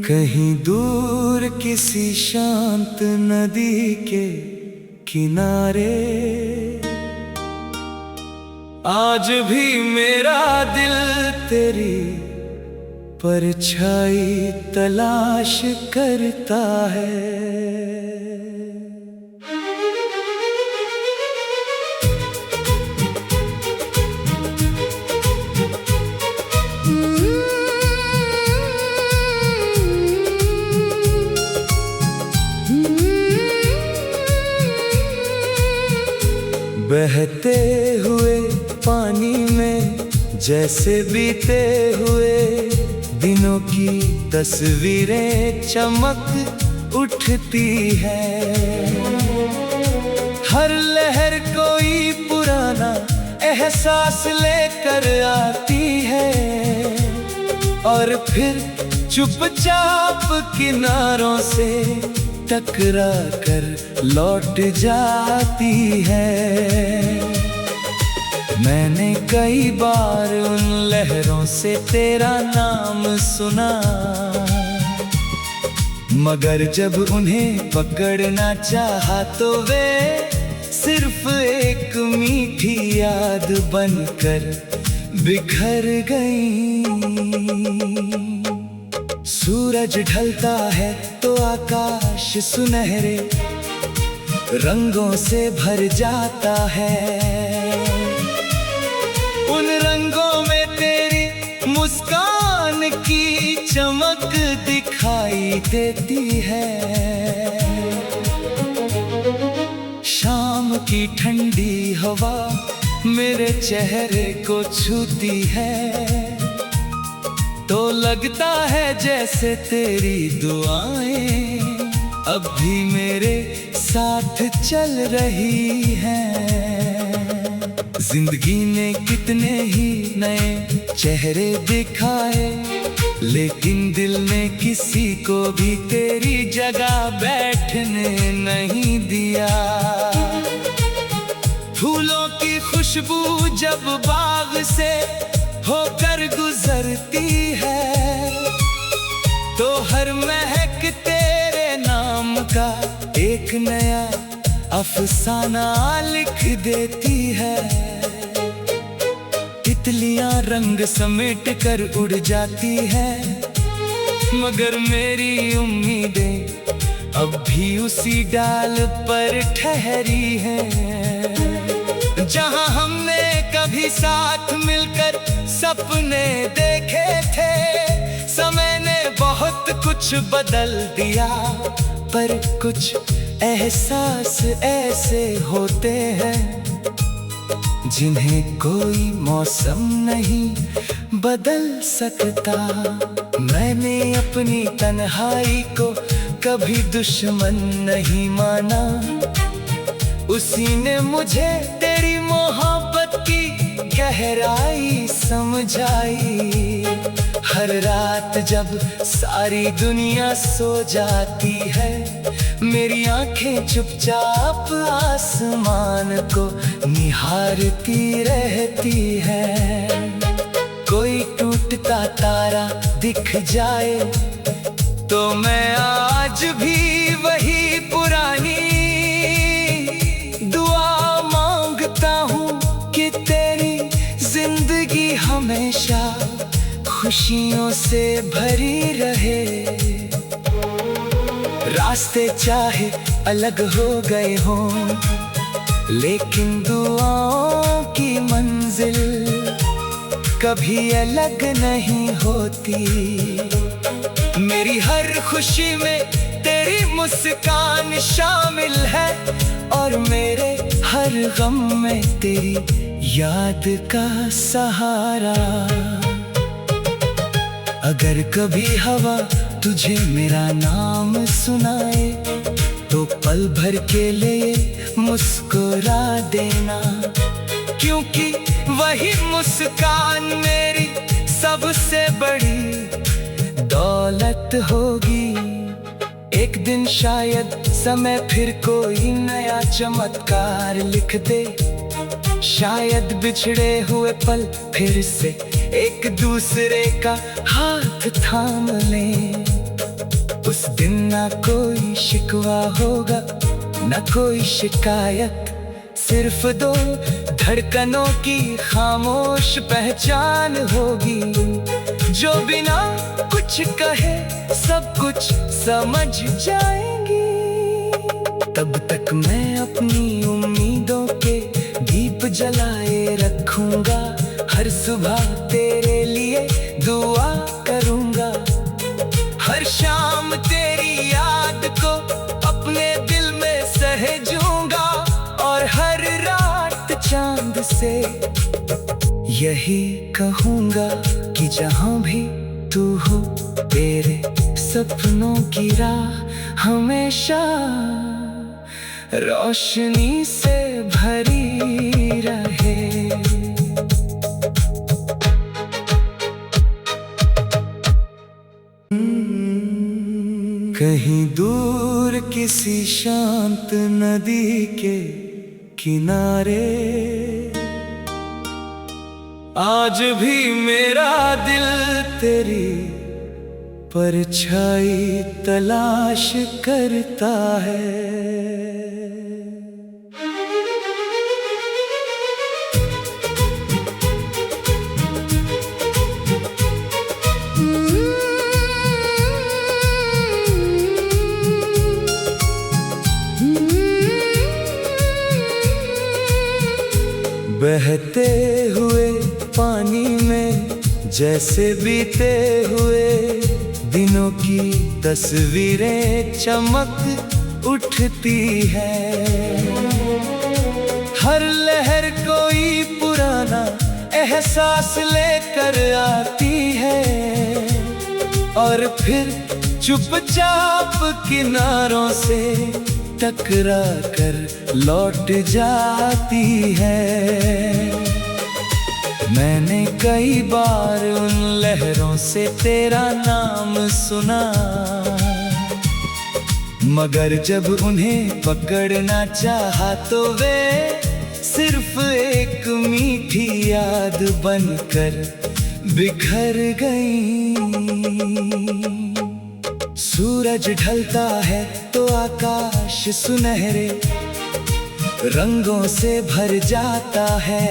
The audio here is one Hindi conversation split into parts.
कहीं दूर किसी शांत नदी के किनारे आज भी मेरा दिल तेरी परछाई तलाश करता है। बहते हुए पानी में जैसे बीते हुए दिनों की तस्वीरें चमक उठती है। हर लहर कोई पुराना एहसास लेकर आती है और फिर चुपचाप किनारों से टकरा कर लौट जाती है। मैंने कई बार उन लहरों से तेरा नाम सुना, मगर जब उन्हें पकड़ना चाहा तो वे सिर्फ एक मीठी याद बनकर बिखर गईं। सूरज ढलता है तो आकाश सुनहरे रंगों से भर जाता है। उन रंगों में तेरी मुस्कान की चमक दिखाई देती है। शाम की ठंडी हवा मेरे चेहरे को छूती है तो लगता है जैसे तेरी दुआएं अब भी मेरे साथ चल रही हैं। जिंदगी ने कितने ही नए चेहरे दिखाए, लेकिन दिल ने किसी को भी तेरी जगह बैठने नहीं दिया। फूलों की खुशबू जब बाग से होकर गुजरती है तो हर महक तेरे नाम का एक नया अफसाना लिख देती है। तितलियां रंग समेट कर उड़ जाती है, मगर मेरी उम्मीदें अब भी उसी डाल पर ठहरी हैं। जहां हमने कभी साथ मिलकर सपने देखे थे, समय ने बहुत कुछ बदल दिया, पर कुछ एहसास ऐसे होते हैं जिन्हें कोई मौसम नहीं बदल सकता। मैंने अपनी तन्हाई को कभी दुश्मन नहीं माना, उसी ने मुझे तेरी मोहब्बत की गहराई समझाई। हर रात जब सारी दुनिया सो जाती है, मेरी आंखें चुपचाप आसमान को निहारती रहती है। कोई टूटता तारा दिख जाए तो मैं आज भी वही पुरानी दुआ मांगता हूँ कि तेरी जिंदगी हमेशा खुशियों से भरी रहे। रास्ते चाहे अलग हो गए हों, लेकिन दुआओं की मंजिल कभी अलग नहीं होती। मेरी हर खुशी में तेरी मुस्कान शामिल है और मेरे हर गम में तेरी याद का सहारा। अगर कभी हवा तुझे मेरा नाम सुनाए तो पल भर के लिए मुस्कुरा देना, क्योंकि वही मुस्कान मेरी सबसे बड़ी दौलत होगी। एक दिन शायद समय फिर कोई नया चमत्कार लिख दे, शायद बिछड़े हुए पल फिर से एक दूसरे का हाथ थाम लें। उस दिन ना कोई शिकवा होगा, ना कोई शिकायत, सिर्फ दो धड़कनों की खामोश पहचान होगी, जो बिना कुछ कहे सब कुछ समझ जाएंगी। तब तक मैं अपनी उम्मीदों के दीप जलाए रखूंगा, हर सुबह तेरे लिए दुआ करूंगा, हर शाम तेरी याद को अपने दिल में सहेजूंगा, और हर रात चांद से यही कहूंगा कि जहां भी तू हो, तेरे सपनों की राह हमेशा रोशनी से भरी रहे। कहीं दूर किसी शांत नदी के किनारे आज भी मेरा दिल तेरी परछाई तलाश करता है। बहते हुए पानी में जैसे बीते हुए दिनों की तस्वीरें चमक उठती है, हर लहर कोई पुराना एहसास लेकर आती है, और फिर चुपचाप किनारों से टकरा कर लौट जाती है। मैंने कई बार उन लहरों से तेरा नाम सुना, मगर जब उन्हें पकड़ना चाहा तो वे सिर्फ एक मीठी याद बनकर बिखर गईं। सूरज ढलता है तो आकाश सुनहरे रंगों से भर जाता है,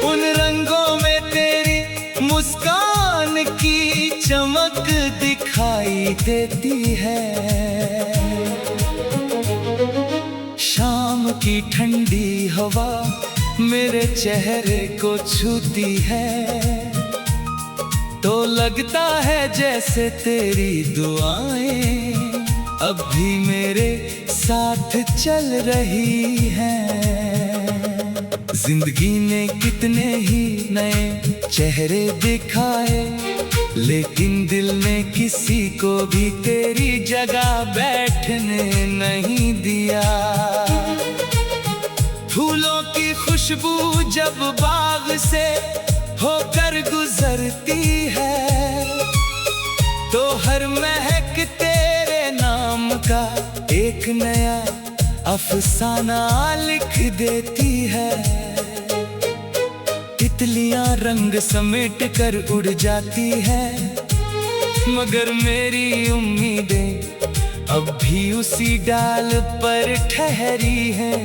उन रंगों में तेरी मुस्कान की चमक दिखाई देती है। शाम की ठंडी हवा मेरे चेहरे को छूती है, तो लगता है जैसे तेरी दुआएं अब भी मेरे साथ चल रही हैं। जिंदगी ने कितने ही नए चेहरे दिखाए, लेकिन दिल ने किसी को भी तेरी जगह बैठने नहीं दिया। फूलों की खुशबू जब बाग से होकर गुजरती है, तो हर महक तेरे नाम का एक नया अफसाना लिख देती है। तितलियां रंग समेट कर उड़ जाती है, मगर मेरी उम्मीदें अब भी उसी डाल पर ठहरी हैं,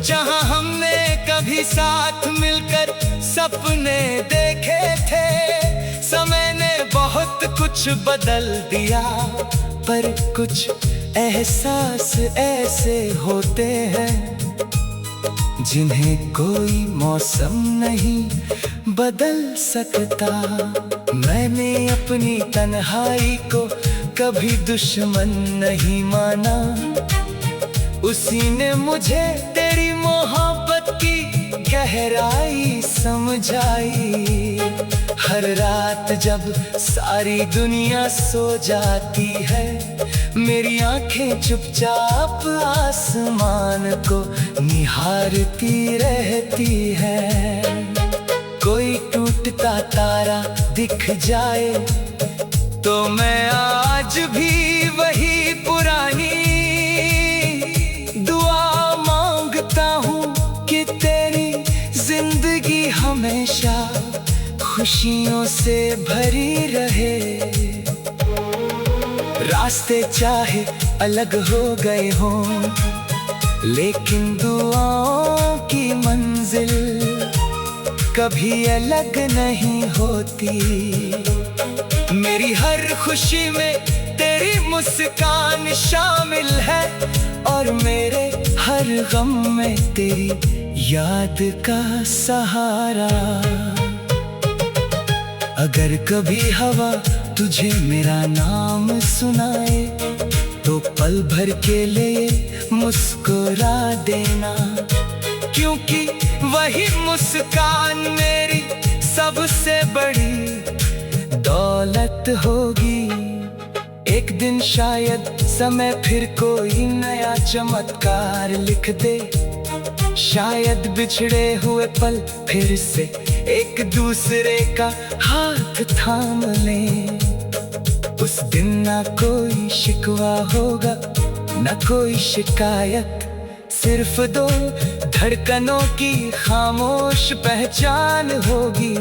जहां हमने कभी साथ मिलकर सपने देखे थे। समय ने बहुत कुछ बदल दिया, पर कुछ एहसास ऐसे होते हैं जिन्हें कोई मौसम नहीं बदल सकता। मैंने अपनी तन्हाई को कभी दुश्मन नहीं माना, उसी ने मुझे तेरी मोहब्बत की गहराई समझाई। हर रात जब सारी दुनिया सो जाती है, मेरी आंखें चुपचाप आसमान को निहारती रहती है। कोई टूटता तारा दिख जाए तो मैं आज भी वही पुरानी दुआ मांगता हूँ कि तेरी जिंदगी हमेशा खुशियों से भरी रहे। रास्ते चाहे अलग हो गए हों, लेकिन दुआओं की मंजिल कभी अलग नहीं होती। मेरी हर खुशी में तेरी मुस्कान शामिल है, और मेरे हर गम में तेरी याद का सहारा। अगर कभी हवा तुझे मेरा नाम सुनाए, तो पल भर के लिए मुस्कुरा देना, क्योंकि वही मुस्कान मेरी सबसे बड़ी दौलत होगी। एक दिन शायद समय फिर कोई नया चमत्कार लिख दे, शायद बिछड़े हुए पल फिर से एक दूसरे का हाथ थाम ले। उस दिन ना कोई शिकवा होगा, ना कोई शिकायत, सिर्फ दो धड़कनों की खामोश पहचान होगी,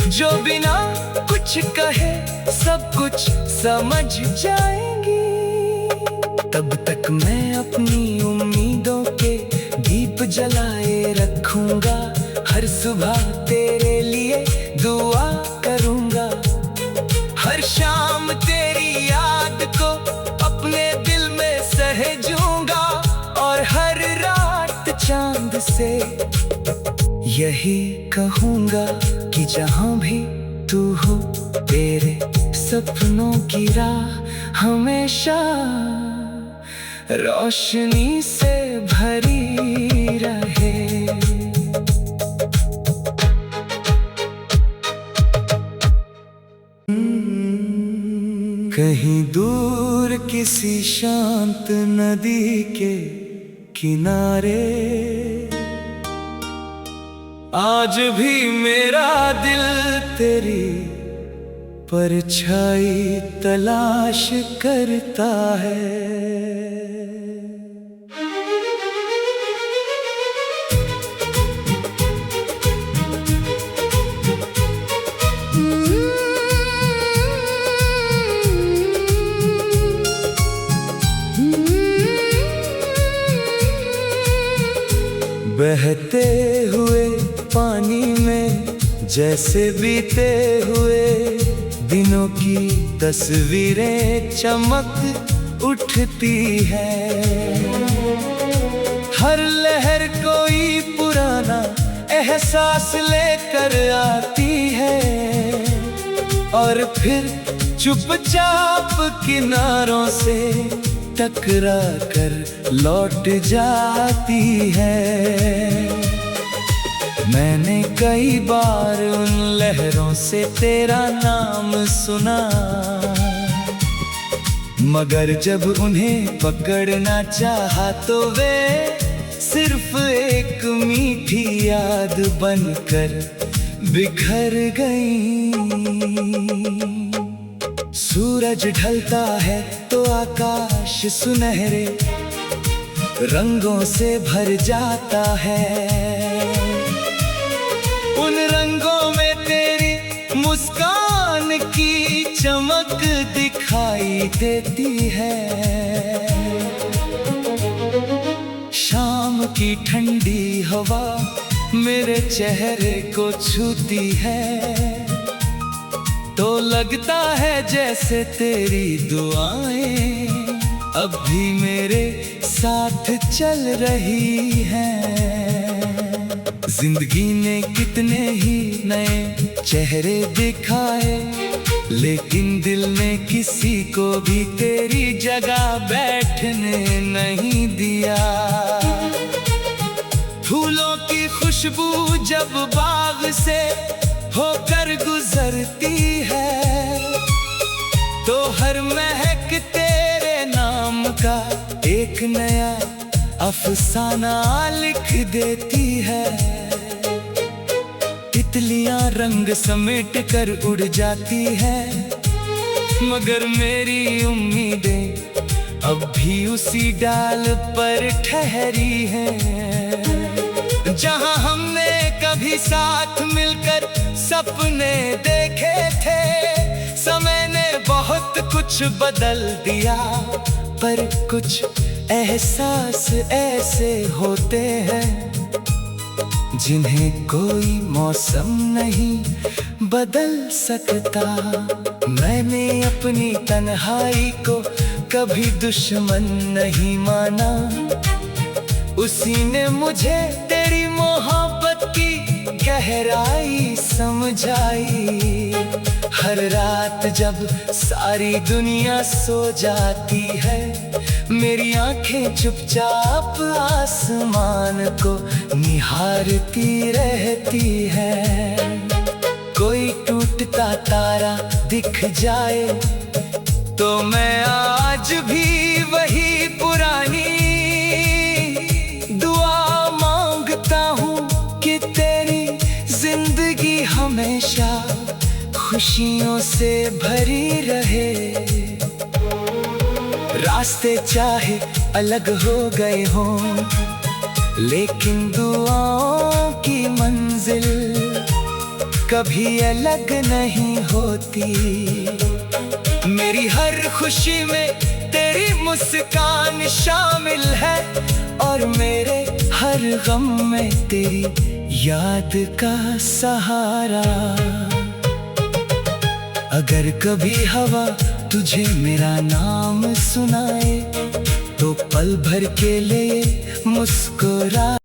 जो बिना कुछ कहे सब कुछ समझ जाएंगी। तब तक मैं अपनी उम्मीदों के दीप जलाए रखूंगा, हर सुबह तेरे लिए दुआ करूंगा, हर शाम तेरी याद को अपने दिल में सहेजूंगा, और हर रात चांद से यही कहूंगा कि जहां भी तू हो, तेरे सपनों की राह हमेशा रोशनी से भरी रहे। कहीं दूर किसी शांत नदी के किनारे आज भी मेरा दिल तेरी परछाई तलाश करता है। बहते हुए पानी में जैसे बीते हुए दिनों की तस्वीरें चमक उठती है। हर लहर कोई पुराना एहसास लेकर आती है, और फिर चुपचाप किनारों से टकरा कर लौट जाती है। मैंने कई बार उन लहरों से तेरा नाम सुना, मगर जब उन्हें पकड़ना चाहा तो वे सिर्फ एक मीठी याद बनकर बिखर गईं। सूरज ढलता है तो आकाश सुनहरे रंगों से भर जाता है। उन रंगों में तेरी मुस्कान की चमक दिखाई देती है। शाम की ठंडी हवा मेरे चेहरे को छूती है, तो लगता है जैसे तेरी दुआएं अब भी मेरे साथ चल रही हैं। जिंदगी ने कितने ही नए चेहरे दिखाए, लेकिन दिल ने किसी को भी तेरी जगह बैठने नहीं दिया। फूलों की खुशबू जब बाग से होकर गुजरती है, तो हर महक तेरे नाम का एक नया अफसाना लिख देती है। तितलियां रंग समेट कर उड़ जाती है, मगर मेरी उम्मीदें अब भी उसी डाल पर ठहरी हैं। जहां हमने कभी साथ मिलकर सपने देखे थे। समय ने बहुत कुछ बदल दिया, पर कुछ एहसास ऐसे होते हैं जिन्हें कोई मौसम नहीं बदल सकता। मैंने अपनी तन्हाई को कभी दुश्मन नहीं माना, उसी ने मुझे तेरी मोहब्बत की गहराई समझाई। हर रात जब सारी दुनिया सो जाती है, मेरी आंखें चुपचाप आसमान को निहारती रहती है। कोई टूटता तारा दिख जाए तो मैं आज भी वही पुरानी दुआ मांगता हूँ कि तेरी जिंदगी हमेशा खुशियों से भरी रहे। रास्ते चाहे अलग हो गए हों, लेकिन दुआओं की मंजिल कभी अलग नहीं होती। मेरी हर खुशी में तेरी मुस्कान शामिल है, और मेरे हर गम में तेरी याद का सहारा। अगर कभी हवा तुझे मेरा नाम सुनाए, तो पल भर के लिए मुस्कुरा।